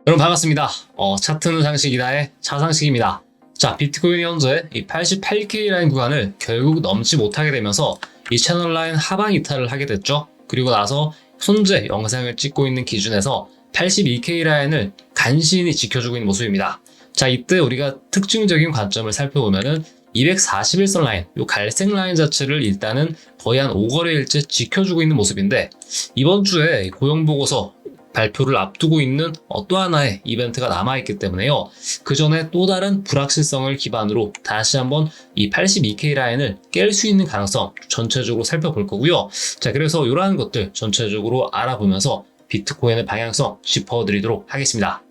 여러분 반갑습니다. 차트는 상식이다의 차상식입니다. 자, 비트코인이 현재 이 88K 라인 구간을 결국 넘지 못하게 되면서 이 채널 라인 하방 이탈을 하게 됐죠. 그리고 나서 현재 영상을 찍고 있는 기준에서 82K 라인을 간신히 지켜주고 있는 모습입니다. 자, 이때 우리가 특징적인 관점을 살펴보면은 241선 라인, 이 갈색 라인 자체를 일단은 거의 한 5거래일째 지켜주고 있는 모습인데, 이번 주에 고용보고서 발표를 앞두고 있는 또 하나의 이벤트가 남아있기 때문에요. 그 전에 또 다른 불확실성을 기반으로 다시 한번 이 82K 라인을 깰 수 있는 가능성 전체적으로 살펴볼 거고요. 자, 그래서 이러한 것들 전체적으로 알아보면서 비트코인의 방향성 짚어드리도록 하겠습니다.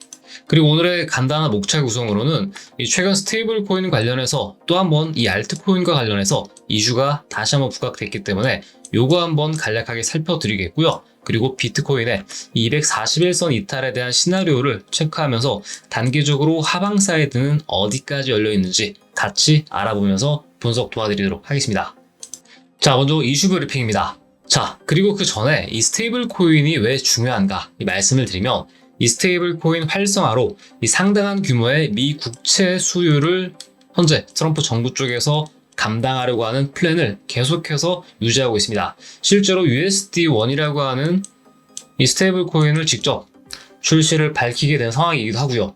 그리고 오늘의 간단한 목차 구성으로는 이 최근 스테이블 코인 관련해서 또 한번 이 알트코인과 관련해서 이슈가 다시 한번 부각됐기 때문에 요거 한번 간략하게 살펴드리겠고요. 그리고 비트코인의 241선 이탈에 대한 시나리오를 체크하면서 단계적으로 하방 사이드는 어디까지 열려 있는지 같이 알아보면서 분석 도와드리도록 하겠습니다. 자, 먼저 이슈 브리핑입니다. 자, 그리고 그 전에 이 스테이블 코인이 왜 중요한가 이 말씀을 드리면, 이 스테이블 코인 활성화로 이 상당한 규모의 미 국채 수요를 현재 트럼프 정부 쪽에서 감당하려고 하는 플랜을 계속해서 유지하고 있습니다. 실제로 USD1이라고 하는 이 스테이블 코인을 직접 출시를 밝히게 된 상황이기도 하고요.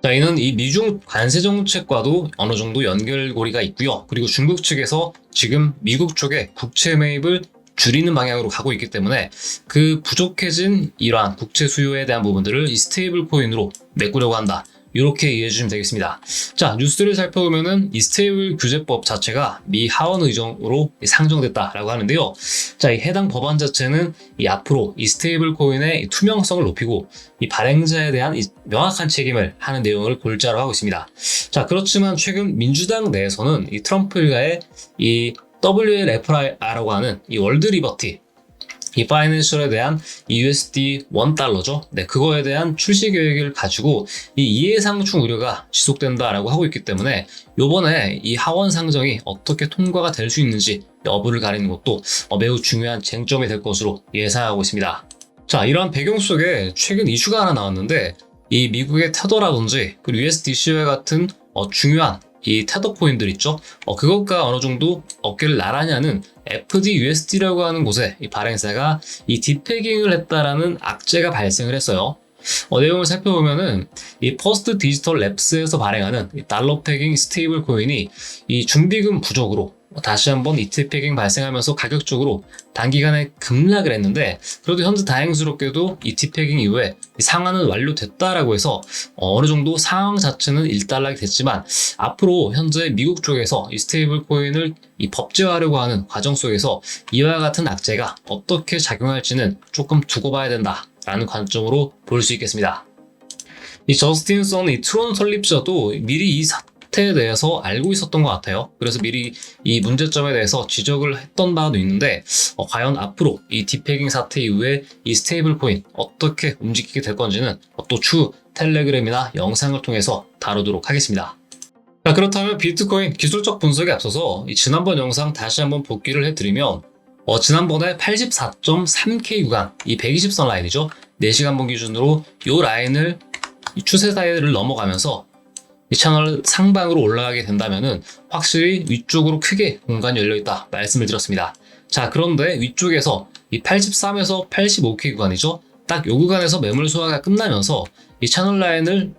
자, 이는 이 미중 관세 정책과도 어느 정도 연결고리가 있고요. 그리고 중국 측에서 지금 미국 쪽에 국채 매입을 줄이는 방향으로 가고 있기 때문에 그 부족해진 이러한 국채 수요에 대한 부분들을 이 스테이블 코인으로 메꾸려고 한다. 이렇게 이해해 주시면 되겠습니다. 자, 뉴스를 살펴보면은 이 스테이블 규제법 자체가 미 하원 의정으로 상정됐다라고 하는데요. 자, 이 해당 법안 자체는 이 앞으로 이 스테이블 코인의 투명성을 높이고 이 발행자에 대한 이 명확한 책임을 하는 내용을 골자로 하고 있습니다. 자, 그렇지만 최근 민주당 내에서는 이 트럼프 일가의 이 WLFR라고 하는 이 월드 리버티, 이 파이낸셜에 대한 이 USD 1달러죠. 네, 그거에 대한 출시 계획을 가지고 이 이해상충 우려가 지속된다라고 하고 있기 때문에 요번에 이 하원 상정이 어떻게 통과가 될 수 있는지 여부를 가리는 것도 매우 중요한 쟁점이 될 것으로 예상하고 있습니다. 자, 이러한 배경 속에 최근 이슈가 하나 나왔는데, 이 미국의 테더라든지 그리고 USDC와 같은 중요한 이 테더 코인들 있죠? 그것과 어느 정도 어깨를 나란히 하는 FDUSD라고 하는 곳에 이 발행사가 이 딥패깅을 했다라는 악재가 발생을 했어요. 내용을 살펴보면은 이 퍼스트 디지털 랩스에서 발행하는 이 달러 패깅 스테이블 코인이 이 준비금 부족으로 다시 한번 이트 패깅 발생하면서 가격적으로 단기간에 급락을 했는데, 그래도 현재 다행스럽게도 이트 패깅 이후에 상환은 완료됐다라고 해서 어느 정도 상황 자체는 일단락이 됐지만, 앞으로 현재 미국 쪽에서 이 스테이블 코인을 이 법제화하려고 하는 과정 속에서 이와 같은 악재가 어떻게 작용할지는 조금 두고 봐야 된다라는 관점으로 볼 수 있겠습니다. 이 저스틴 선 이 트론 설립자도 미리 이 사태에 대해서 알고 있었던 것 같아요. 그래서 미리 이 문제점에 대해서 지적을 했던 바도 있는데, 과연 앞으로 이 딥패깅 사태 이후에 이 스테이블 코인 어떻게 움직이게 될 건지는 또 추후 텔레그램이나 영상을 통해서 다루도록 하겠습니다. 자, 그렇다면 비트코인 기술적 분석에 앞서서 이 지난번 영상 다시 한번 복귀를 해드리면, 지난번에 84.3K 구간, 이 120선 라인이죠. 4시간분 기준으로 이 라인을 이 추세 사이를 넘어가면서 이 채널 상방으로 올라가게 된다면은 확실히 위쪽으로 크게 공간이 열려있다 말씀을 드렸습니다. 자, 그런데 위쪽에서 이 83에서 85K 구간이죠. 딱 이 구간에서 매물 소화가 끝나면서 이 채널 라인을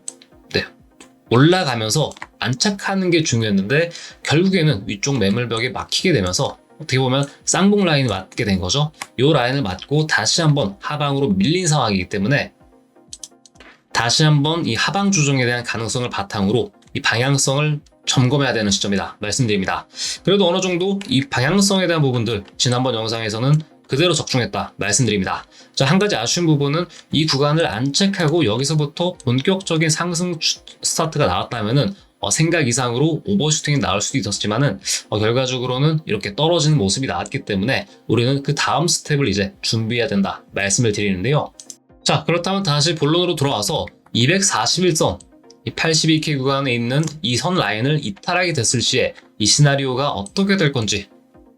올라가면서 안착하는 게 중요했는데, 결국에는 위쪽 매물벽에 막히게 되면서 어떻게 보면 쌍봉 라인이 맞게 된 거죠. 이 라인을 맞고 다시 한번 하방으로 밀린 상황이기 때문에 다시 한번 이 하방 조정에 대한 가능성을 바탕으로 이 방향성을 점검해야 되는 시점이다 말씀드립니다. 그래도 어느 정도 이 방향성에 대한 부분들 지난번 영상에서는 그대로 적중했다 말씀드립니다. 자, 한 가지 아쉬운 부분은 이 구간을 안착하고 여기서부터 본격적인 상승 스타트가 나왔다면은 생각 이상으로 오버슈팅이 나올 수도 있었지만은 결과적으로는 이렇게 떨어지는 모습이 나왔기 때문에 우리는 그 다음 스텝을 이제 준비해야 된다 말씀을 드리는데요. 자, 그렇다면 다시 본론으로 돌아와서 241선, 이 82K 구간에 있는 이 선 라인을 이탈하게 됐을 시에 이 시나리오가 어떻게 될 건지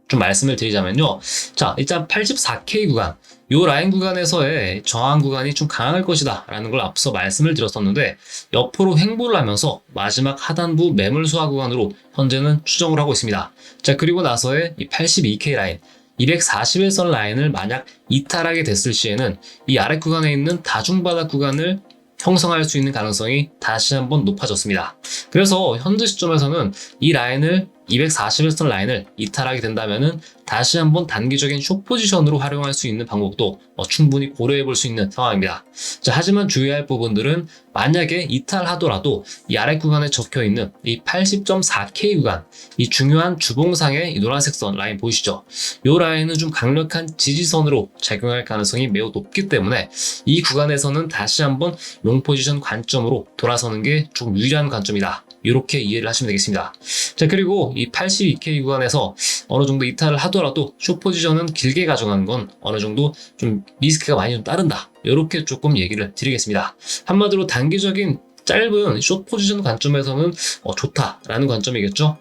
좀 말씀을 드리자면요. 자, 일단 84K 구간, 이 라인 구간에서의 저항 구간이 좀 강할 것이다 라는 걸 앞서 말씀을 드렸었는데 옆으로 횡보를 하면서 마지막 하단부 매물 소화 구간으로 현재는 추정을 하고 있습니다. 자, 그리고 나서의 이 82K 라인 241선 라인을 만약 이탈하게 됐을 시에는 이 아래 구간에 있는 다중바닥 구간을 형성할 수 있는 가능성이 다시 한번 높아졌습니다. 그래서 현재 시점에서는 이 라인을 241선 라인을 이탈하게 된다면은 다시 한번 단기적인 숏 포지션으로 활용할 수 있는 방법도 충분히 고려해 볼 수 있는 상황입니다. 자, 하지만 주의할 부분들은 만약에 이탈하더라도 이 아래 구간에 적혀 있는 이 80.4K 구간, 이 중요한 주봉상의 이 노란색 선 라인 보이시죠? 이 라인은 좀 강력한 지지선으로 작용할 가능성이 매우 높기 때문에 이 구간에서는 다시 한번 롱 포지션 관점으로 돌아서는 게 조금 유리한 관점이다. 이렇게 이해를 하시면 되겠습니다. 자, 그리고 이 82K 구간에서 어느 정도 이탈을 하더라도 숏 포지션은 길게 가져가는 건 어느 정도 좀 리스크가 많이 좀 따른다. 이렇게 조금 얘기를 드리겠습니다. 한마디로 단기적인 짧은 숏 포지션 관점에서는 좋다라는 관점이겠죠.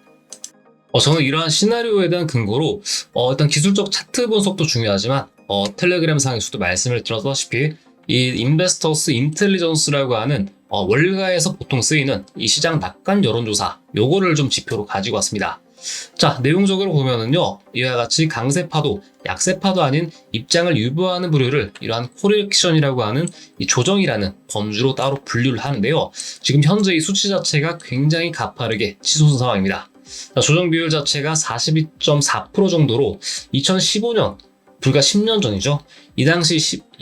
저는 이러한 시나리오에 대한 근거로 일단 기술적 차트 분석도 중요하지만 텔레그램 상에서도 말씀을 드렸다시피 이 인베스터스 인텔리전스라고 하는 월가에서 보통 쓰이는 이 시장 낙관 여론조사 요거를 좀 지표로 가지고 왔습니다. 자, 내용적으로 보면은요, 이와 같이 강세파도, 약세파도 아닌 입장을 유보하는 부류를 이러한 코렉션이라고 하는 이 조정이라는 범주로 따로 분류를 하는데요. 지금 현재 이 수치 자체가 굉장히 가파르게 치솟은 상황입니다. 자, 조정 비율 자체가 42.4% 정도로 2015년, 불과 10년 전이죠. 이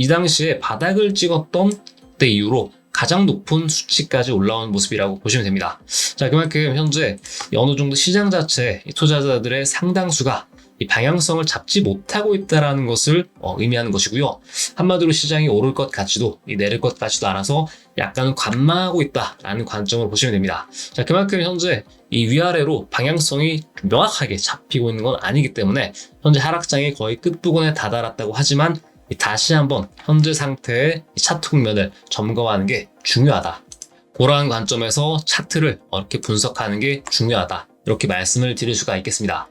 당시에 바닥을 찍었던 때 이후로 가장 높은 수치까지 올라온 모습이라고 보시면 됩니다. 자, 그만큼 현재 어느 정도 시장 자체 투자자들의 상당수가 이 방향성을 잡지 못하고 있다는 것을 의미하는 것이고요. 한마디로 시장이 오를 것 같지도 내릴 것 같지도 않아서 약간은 관망하고 있다라는 관점으로 보시면 됩니다. 자, 그만큼 현재 이 위아래로 방향성이 명확하게 잡히고 있는 건 아니기 때문에 현재 하락장이 거의 끝부분에 다다랐다고 하지만 다시 한번 현재 상태의 차트 국면을 점검하는 게 중요하다. 그러한 관점에서 차트를 이렇게 분석하는 게 중요하다. 이렇게 말씀을 드릴 수가 있겠습니다.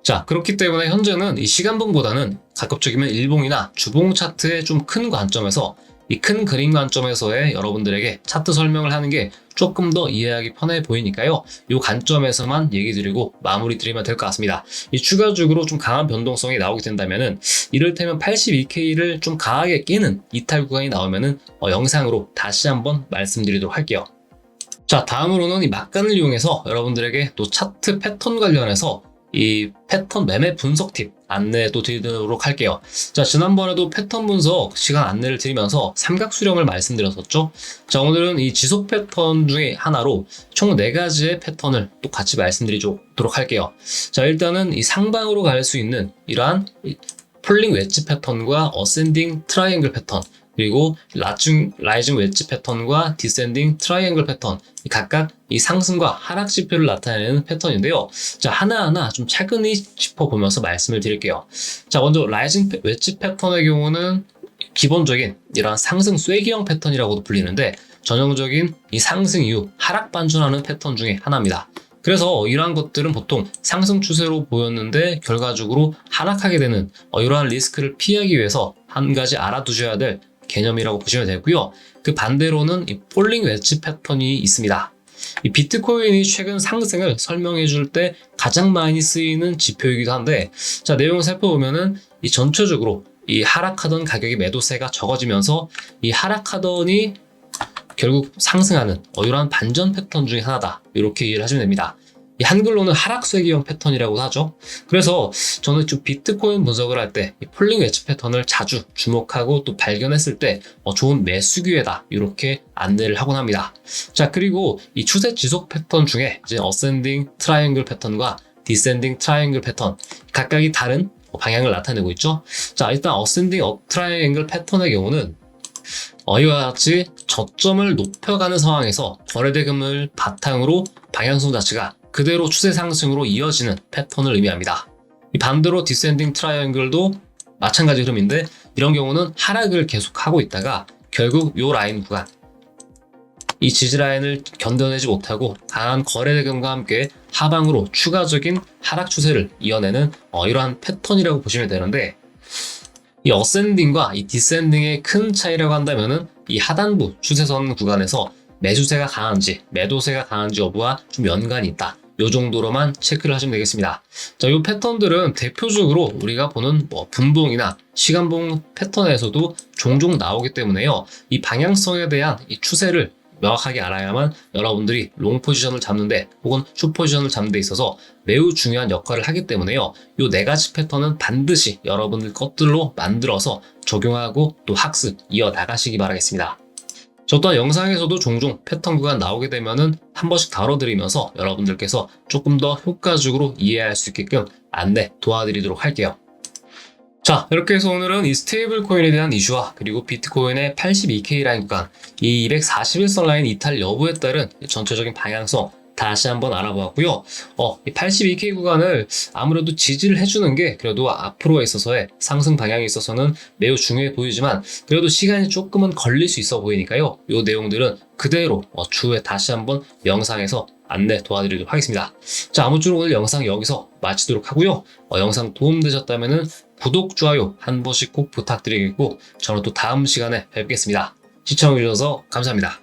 자, 그렇기 때문에 현재는 이 시간봉보다는 가급적이면 일봉이나 주봉 차트의 좀 큰 관점에서 이 큰 그림 관점에서의 여러분들에게 차트 설명을 하는 게 조금 더 이해하기 편해 보이니까요. 이 관점에서만 얘기 드리고 마무리 드리면 될 것 같습니다. 이 추가적으로 좀 강한 변동성이 나오게 된다면은 이를테면 82K를 좀 강하게 깨는 이탈 구간이 나오면은 영상으로 다시 한번 말씀드리도록 할게요. 자, 다음으로는 이 막간을 이용해서 여러분들에게 또 차트 패턴 관련해서 이 패턴 매매 분석 팁 안내도 드리도록 할게요. 자, 지난번에도 패턴 분석 시간 안내를 드리면서 삼각수렴을 말씀드렸었죠. 자, 오늘은 이 지속 패턴 중에 하나로 총 4가지의 패턴을 또 같이 말씀드리도록 할게요. 자, 일단은 이 상방으로 갈 수 있는 이러한 폴링 웨지 패턴과 어센딩 트라이앵글 패턴, 그리고 라이징 웨지 패턴과 디센딩 트라이앵글 패턴, 각각 이 상승과 하락 지표를 나타내는 패턴인데요. 자, 하나하나 좀 차근히 짚어보면서 말씀을 드릴게요. 자, 먼저 라이징 웨지 패턴의 경우는 기본적인 이러한 상승 쐐기형 패턴이라고도 불리는데 전형적인 이 상승 이후 하락 반전하는 패턴 중에 하나입니다. 그래서 이러한 것들은 보통 상승 추세로 보였는데 결과적으로 하락하게 되는 이러한 리스크를 피하기 위해서 한 가지 알아두셔야 될 개념이라고 보시면 되고요. 그 반대로는 이 폴링 웨지 패턴이 있습니다. 이 비트코인이 최근 상승을 설명해 줄 때 가장 많이 쓰이는 지표이기도 한데, 자, 내용을 살펴보면은 이 전체적으로 이 하락하던 가격의 매도세가 적어지면서 이 하락하더니 결국 상승하는 이러한 반전 패턴 중에 하나다. 이렇게 이해를 하시면 됩니다. 이 한글로는 하락 쐐기형 패턴이라고 하죠. 그래서 저는 좀 비트코인 분석을 할 때 폴링 웨지 패턴을 자주 주목하고 또 발견했을 때 좋은 매수 기회다. 이렇게 안내를 하곤 합니다. 자, 그리고 이 추세 지속 패턴 중에 이제 어센딩 트라이앵글 패턴과 디센딩 트라이앵글 패턴 각각이 다른 방향을 나타내고 있죠. 자, 일단 어센딩 트라이앵글 패턴의 경우는 이와 같이 저점을 높여가는 상황에서 거래대금을 바탕으로 방향성 자체가 그대로 추세 상승으로 이어지는 패턴을 의미합니다. 반대로 디센딩 트라이앵글도 마찬가지 흐름인데 이런 경우는 하락을 계속하고 있다가 결국 이 라인 구간, 이 지지 라인을 견뎌내지 못하고 강한 거래대금과 함께 하방으로 추가적인 하락 추세를 이어내는 이러한 패턴이라고 보시면 되는데, 이 어센딩과 이 디센딩의 큰 차이라고 한다면은 이 하단부 추세선 구간에서 매수세가 강한지 매도세가 강한지 여부와 좀 연관이 있다. 요 정도로만 체크를 하시면 되겠습니다. 자, 이 패턴들은 대표적으로 우리가 보는 분봉이나 시간봉 패턴에서도 종종 나오기 때문에요. 이 방향성에 대한 이 추세를 명확하게 알아야만 여러분들이 롱 포지션을 잡는데 혹은 숏 포지션을 잡는 데 있어서 매우 중요한 역할을 하기 때문에요. 이 네 가지 패턴은 반드시 여러분들 것들로 만들어서 적용하고 또 학습 이어나가시기 바라겠습니다. 저 또한 영상에서도 종종 패턴 구간 나오게 되면은 한 번씩 다뤄드리면서 여러분들께서 조금 더 효과적으로 이해할 수 있게끔 안내 도와드리도록 할게요. 자, 이렇게 해서 오늘은 이 스테이블 코인에 대한 이슈와 그리고 비트코인의 82K 라인 구간, 이 241선 라인 이탈 여부에 따른 전체적인 방향성 다시 한번 알아보았고요. 이 82K 구간을 아무래도 지지를 해주는 게 그래도 앞으로에 있어서의 상승 방향에 있어서는 매우 중요해 보이지만 그래도 시간이 조금은 걸릴 수 있어 보이니까요. 이 내용들은 그대로 추후에 다시 한번 영상에서 안내 도와드리도록 하겠습니다. 자, 아무쪼록 오늘 영상 여기서 마치도록 하고요. 영상 도움되셨다면 구독, 좋아요 한 번씩 꼭 부탁드리겠고 저는 또 다음 시간에 뵙겠습니다. 시청해주셔서 감사합니다.